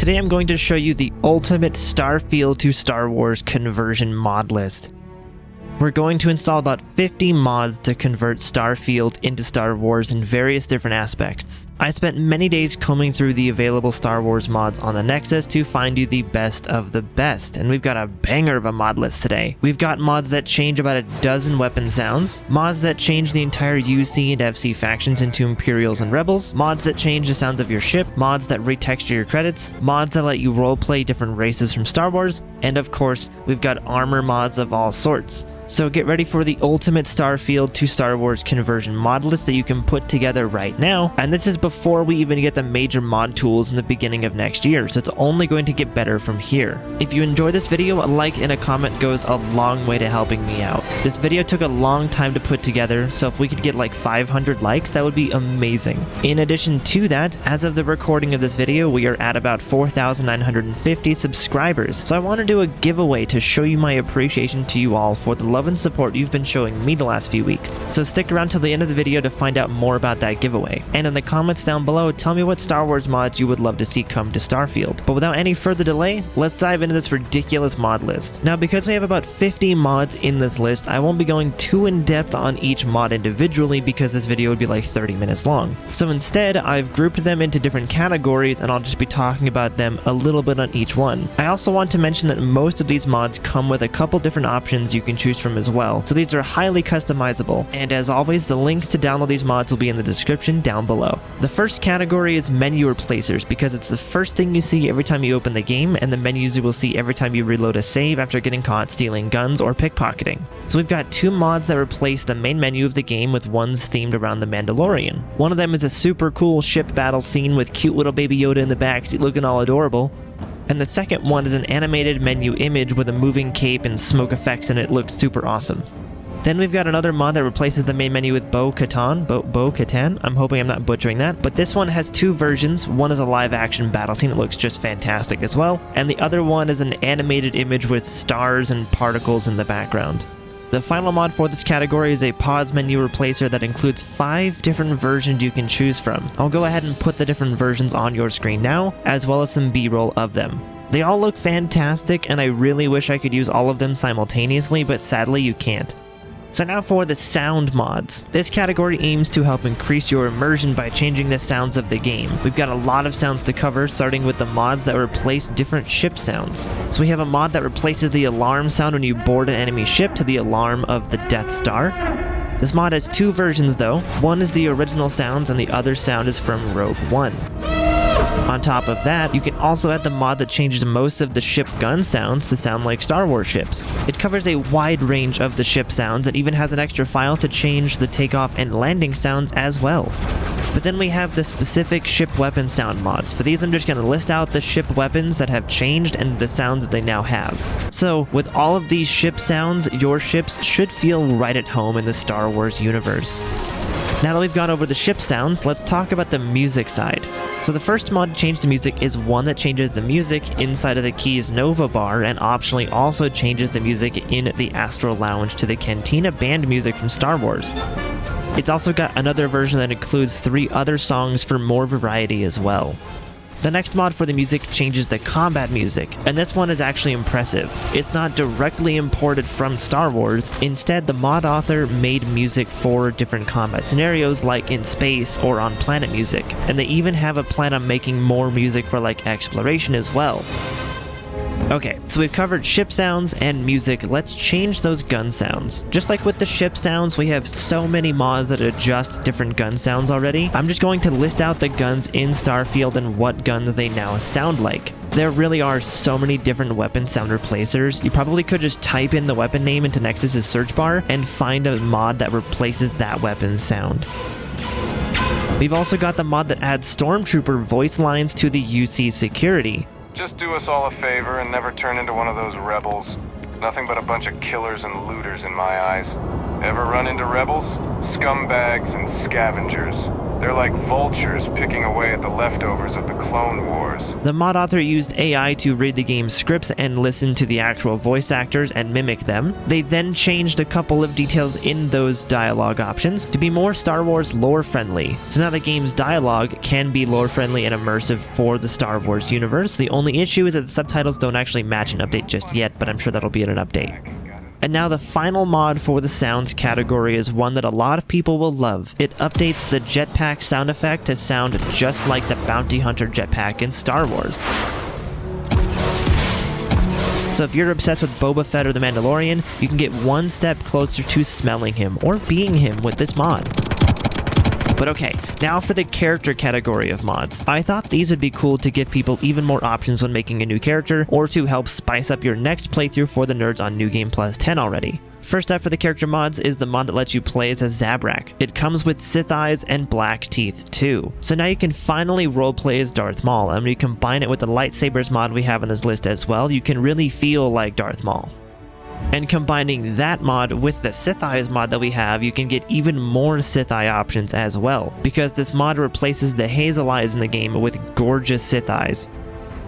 Today I'm going to show you the ultimate Starfield to Star Wars conversion mod list. We're going to install about 50 mods to convert Starfield into Star Wars in various different aspects. I spent many days combing through the available Star Wars mods on the Nexus to find you the best of the best, and we've got a banger of a mod list today. We've got mods that change about a dozen weapon sounds, mods that change the entire UC and FC factions into Imperials and Rebels, mods that change the sounds of your ship, mods that retexture your credits, mods that let you roleplay different races from Star Wars, and of course, we've got armor mods of all sorts. So get ready for the ultimate Starfield to Star Wars conversion mod list that you can put together right now, and this is before we even get the major mod tools in the beginning of next year, so it's only going to get better from here. If you enjoyed this video, a like and a comment goes a long way to helping me out. This video took a long time to put together, so if we could get like 500 likes, that would be amazing. In addition to that, as of the recording of this video, we are at about 4,950 subscribers, so I want to do a giveaway to show you my appreciation to you all for the love and support you've been showing me the last few weeks. So stick around till the end of the video to find out more about that giveaway. And in the comments down below, tell me what Star Wars mods you would love to see come to Starfield. But without any further delay, let's dive into this ridiculous mod list. Now, because we have about 50 mods in this list, I won't be going too in depth on each mod individually because this video would be like 30 minutes long. So instead, I've grouped them into different categories and I'll just be talking about them a little bit on each one. I also want to mention that most of these mods come with a couple different options you can choose from as well, so these are highly customizable, and as always, the links to download these mods will be in the description down below. The first category is menu replacers, because it's the first thing you see every time you open the game, and the menus you will see every time you reload a save after getting caught stealing guns or pickpocketing. So we've got two mods that replace the main menu of the game with ones themed around the Mandalorian. One of them is a super cool ship battle scene with cute little baby Yoda in the backseat looking all adorable. And the second one is an animated menu image with a moving cape and smoke effects, and it looks super awesome. Then we've got another mod that replaces the main menu with Bo-Katan. I'm hoping I'm not butchering that, but this one has two versions. One is a live action battle scene that looks just fantastic as well, and the other one is an animated image with stars and particles in the background. The final mod for this category is a pause menu replacer that includes 5 different versions you can choose from. I'll go ahead and put the different versions on your screen now, as well as some B-roll of them. They all look fantastic, and I really wish I could use all of them simultaneously, but sadly you can't. So now for the sound mods. This category aims to help increase your immersion by changing the sounds of the game. We've got a lot of sounds to cover, starting with the mods that replace different ship sounds. So we have a mod that replaces the alarm sound when you board an enemy ship to the alarm of the Death Star. This mod has 2 versions though. One is the original sounds and the other sound is from Rogue One. On top of that, you can also add the mod that changes most of the ship gun sounds to sound like Star Wars ships. It covers a wide range of the ship sounds and even has an extra file to change the takeoff and landing sounds as well. But then we have the specific ship weapon sound mods. For these, I'm just going to list out the ship weapons that have changed and the sounds that they now have. So, with all of these ship sounds, your ships should feel right at home in the Star Wars universe. Now that we've gone over the ship sounds, let's talk about the music side. So the first mod to change the music is one that changes the music inside of the Keys Nova bar and optionally also changes the music in the Astral Lounge to the Cantina band music from Star Wars. It's also got another version that includes 3 other songs for more variety as well. The next mod for the music changes the combat music, and this one is actually impressive. It's not directly imported from Star Wars. Instead, the mod author made music for different combat scenarios like in space or on planet music, and they even have a plan on making more music for like exploration as well. Okay, so we've covered ship sounds and music. Let's change those gun sounds. Just like with the ship sounds, we have so many mods that adjust different gun sounds already. I'm just going to list out the guns in Starfield and what guns they now sound like. There really are so many different weapon sound replacers. You probably could just type in the weapon name into Nexus's search bar and find a mod that replaces that weapon sound. We've also got the mod that adds Stormtrooper voice lines to the UC security. Just do us all a favor and never turn into one of those rebels. Nothing but a bunch of killers and looters in my eyes. Ever run into rebels? Scumbags and scavengers. They're like vultures picking away at the leftovers of the Clone Wars. The mod author used AI to read the game's scripts and listen to the actual voice actors and mimic them. They then changed a couple of details in those dialogue options to be more Star Wars lore friendly. So now the game's dialogue can be lore friendly and immersive for the Star Wars universe. The only issue is that the subtitles don't actually match an update just yet, but I'm sure that'll be in an update. And now the final mod for the sounds category is one that a lot of people will love. It updates the jetpack sound effect to sound just like the bounty hunter jetpack in Star Wars. So if you're obsessed with Boba Fett or the Mandalorian, you can get one step closer to smelling him or being him with this mod. But okay, now for the character category of mods. I thought these would be cool to give people even more options when making a new character, or to help spice up your next playthrough for the nerds on New Game Plus 10 already. First up for the character mods is the mod that lets you play as a Zabrak. It comes with Sith eyes and black teeth too. So now you can finally roleplay as Darth Maul, and when you combine it with the lightsabers mod we have on this list as well, you can really feel like Darth Maul. And combining that mod with the Sith Eyes mod that we have, you can get even more Sith Eye options as well, because this mod replaces the Hazel Eyes in the game with gorgeous Sith Eyes.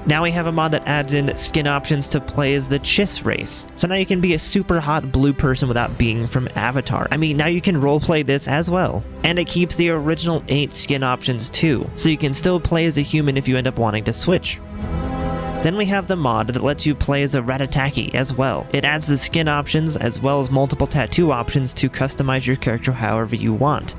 Now we have a mod that adds in skin options to play as the Chiss race. So now you can be a super hot blue person without being from Avatar. I mean, now you can roleplay this as well. And it keeps the original 8 skin options too, so you can still play as a human if you end up wanting to switch. Then we have the mod that lets you play as a Ratataki as well. It adds the skin options as well as multiple tattoo options to customize your character however you want.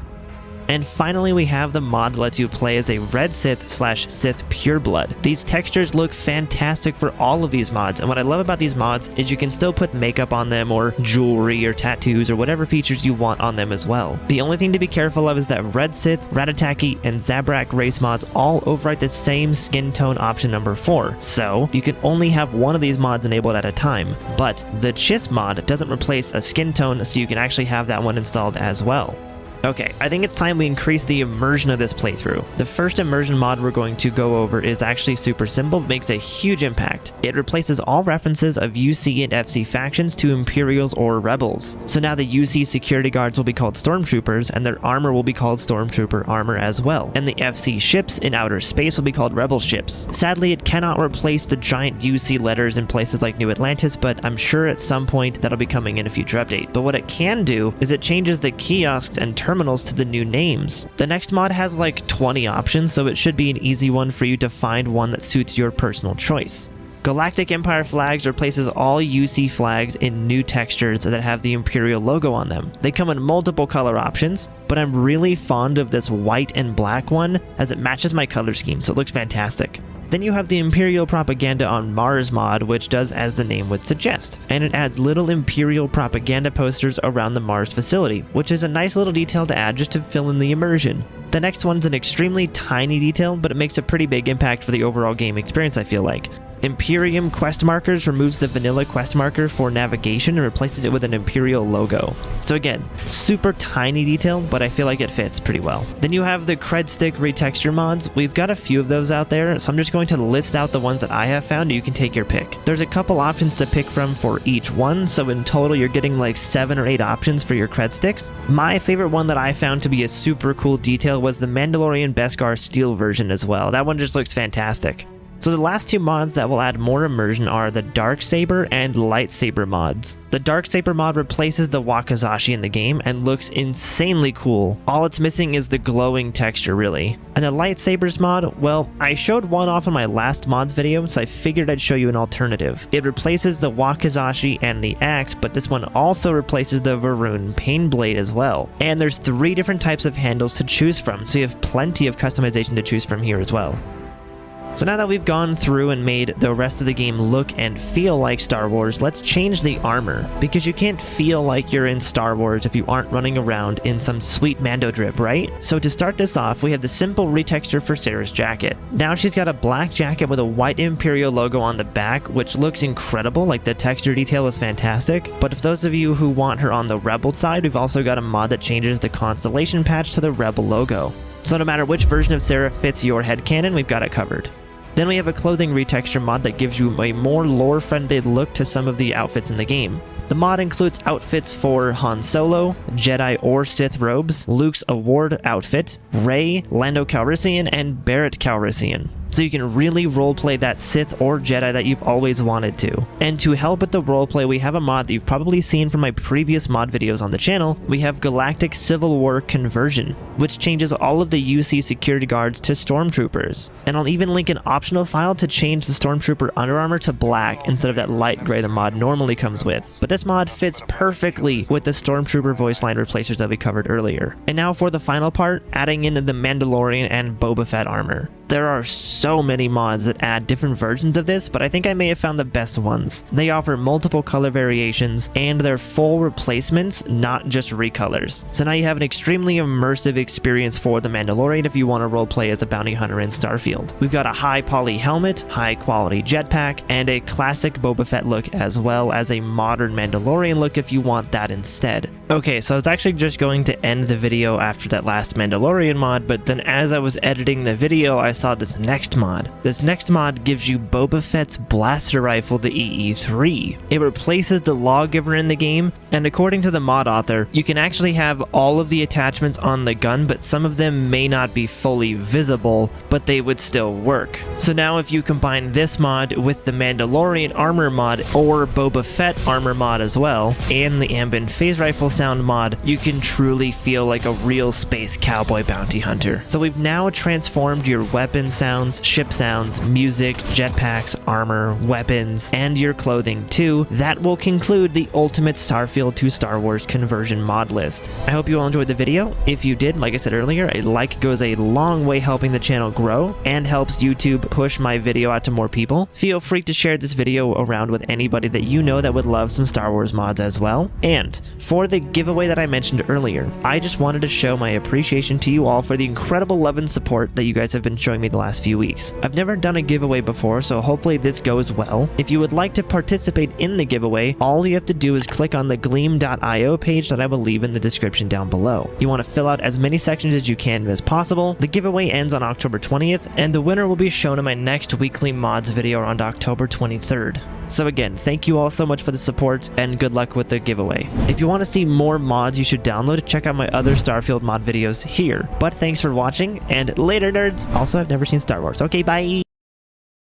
And finally we have the mod that lets you play as a Red Sith / Sith Pureblood. These textures look fantastic for all of these mods, and what I love about these mods is you can still put makeup on them or jewelry or tattoos or whatever features you want on them as well. The only thing to be careful of is that Red Sith, Ratataki, and Zabrak race mods all overwrite the same skin tone option number 4, so you can only have one of these mods enabled at a time. But the Chiss mod doesn't replace a skin tone, so you can actually have that one installed as well. Okay, I think it's time we increase the immersion of this playthrough. The first immersion mod we're going to go over is actually super simple, but makes a huge impact. It replaces all references of UC and FC factions to Imperials or Rebels. So now the UC security guards will be called Stormtroopers, and their armor will be called Stormtrooper armor as well. And the FC ships in outer space will be called Rebel ships. Sadly, it cannot replace the giant UC letters in places like New Atlantis, but I'm sure at some point that'll be coming in a future update. But what it can do is it changes the kiosks and terminals to the new names. The next mod has like 20 options, so it should be an easy one for you to find one that suits your personal choice. Galactic Empire flags replaces all UC flags in new textures that have the Imperial logo on them. They come in multiple color options, but I'm really fond of this white and black one as it matches my color scheme, so it looks fantastic. Then you have the Imperial Propaganda on Mars mod, which does as the name would suggest, and it adds little Imperial propaganda posters around the Mars facility, which is a nice little detail to add just to fill in the immersion. The next one's an extremely tiny detail, but it makes a pretty big impact for the overall game experience, I feel like. Imperium quest markers removes the vanilla quest marker for navigation and replaces it with an Imperial logo. So again, super tiny detail, but I feel like it fits pretty well. Then you have the Cred Stick retexture mods. We've got a few of those out there, so I'm just going to list out the ones that I have found and you can take your pick. There's a couple options to pick from for each one, so in total you're getting like 7 or 8 options for your Cred Sticks. My favorite one that I found to be a super cool detail was the Mandalorian Beskar Steel version as well. That one just looks fantastic. So the last 2 mods that will add more immersion are the Darksaber and Lightsaber mods. The Darksaber mod replaces the Wakizashi in the game and looks insanely cool. All it's missing is the glowing texture really. And the Lightsabers mod, well, I showed one off in my last mods video, so I figured I'd show you an alternative. It replaces the Wakizashi and the axe, but this one also replaces the Varun Painblade as well. And there's 3 different types of handles to choose from, so you have plenty of customization to choose from here as well. So now that we've gone through and made the rest of the game look and feel like Star Wars, let's change the armor, because you can't feel like you're in Star Wars if you aren't running around in some sweet Mando drip, right? So to start this off, we have the simple retexture for Sarah's jacket. Now she's got a black jacket with a white Imperial logo on the back, which looks incredible, like the texture detail is fantastic. But if those of you who want her on the Rebel side, we've also got a mod that changes the Constellation patch to the Rebel logo. So no matter which version of Sarah fits your headcanon, we've got it covered. Then we have a clothing retexture mod that gives you a more lore-friendly look to some of the outfits in the game. The mod includes outfits for Han Solo, Jedi or Sith robes, Luke's award outfit, Rey, Lando Calrissian, and Barrett Calrissian. So you can really roleplay that Sith or Jedi that you've always wanted to. And to help with the roleplay, we have a mod that you've probably seen from my previous mod videos on the channel. We have Galactic Civil War Conversion, which changes all of the UC security guards to Stormtroopers. And I'll even link an optional file to change the Stormtrooper under armor to black instead of that light gray the mod normally comes with. But this mod fits perfectly with the Stormtrooper voice line replacers that we covered earlier. And now for the final part, adding in the Mandalorian and Boba Fett armor. There are so many mods that add different versions of this, but I think I may have found the best ones. They offer multiple color variations, and they're full replacements, not just recolors. So now you have an extremely immersive experience for the Mandalorian if you want to roleplay as a bounty hunter in Starfield. We've got a high poly helmet, high quality jetpack, and a classic Boba Fett look, as well as a modern Mandalorian look if you want that instead. Okay, so I was actually just going to end the video after that last Mandalorian mod, but then as I was editing the video, I saw this next mod. This next mod gives you Boba Fett's blaster rifle, the EE3. It replaces the lawgiver in the game, and according to the mod author, you can actually have all of the attachments on the gun, but some of them may not be fully visible, but they would still work. So now if you combine this mod with the Mandalorian armor mod or Boba Fett armor mod as well, and the ambient phase rifle sound mod, you can truly feel like a real space cowboy bounty hunter. So we've now transformed your weapon sounds, ship sounds, music, jetpacks, armor, weapons, and your clothing too. That will conclude the ultimate Starfield to Star Wars conversion mod list. I hope you all enjoyed the video. If you did, like I said earlier, a like goes a long way helping the channel grow and helps YouTube push my video out to more people. Feel free to share this video around with anybody that you know that would love some Star Wars mods as well. And for the giveaway that I mentioned earlier, I just wanted to show my appreciation to you all for the incredible love and support that you guys have been showing me the last few weeks. I've never done a giveaway before, so hopefully this goes well. If you would like to participate in the giveaway, all you have to do is click on the gleam.io page that I will leave in the description down below. You want to fill out as many sections as you can as possible. The giveaway ends on October 20th, and the winner will be shown in my next weekly mods video on October 23rd. So again, thank you all so much for the support, and good luck with the giveaway. If you want to see more mods you should download, check out my other Starfield mod videos here. But thanks for watching, and later nerds! Also, I've never seen Star Wars. Okay, bye!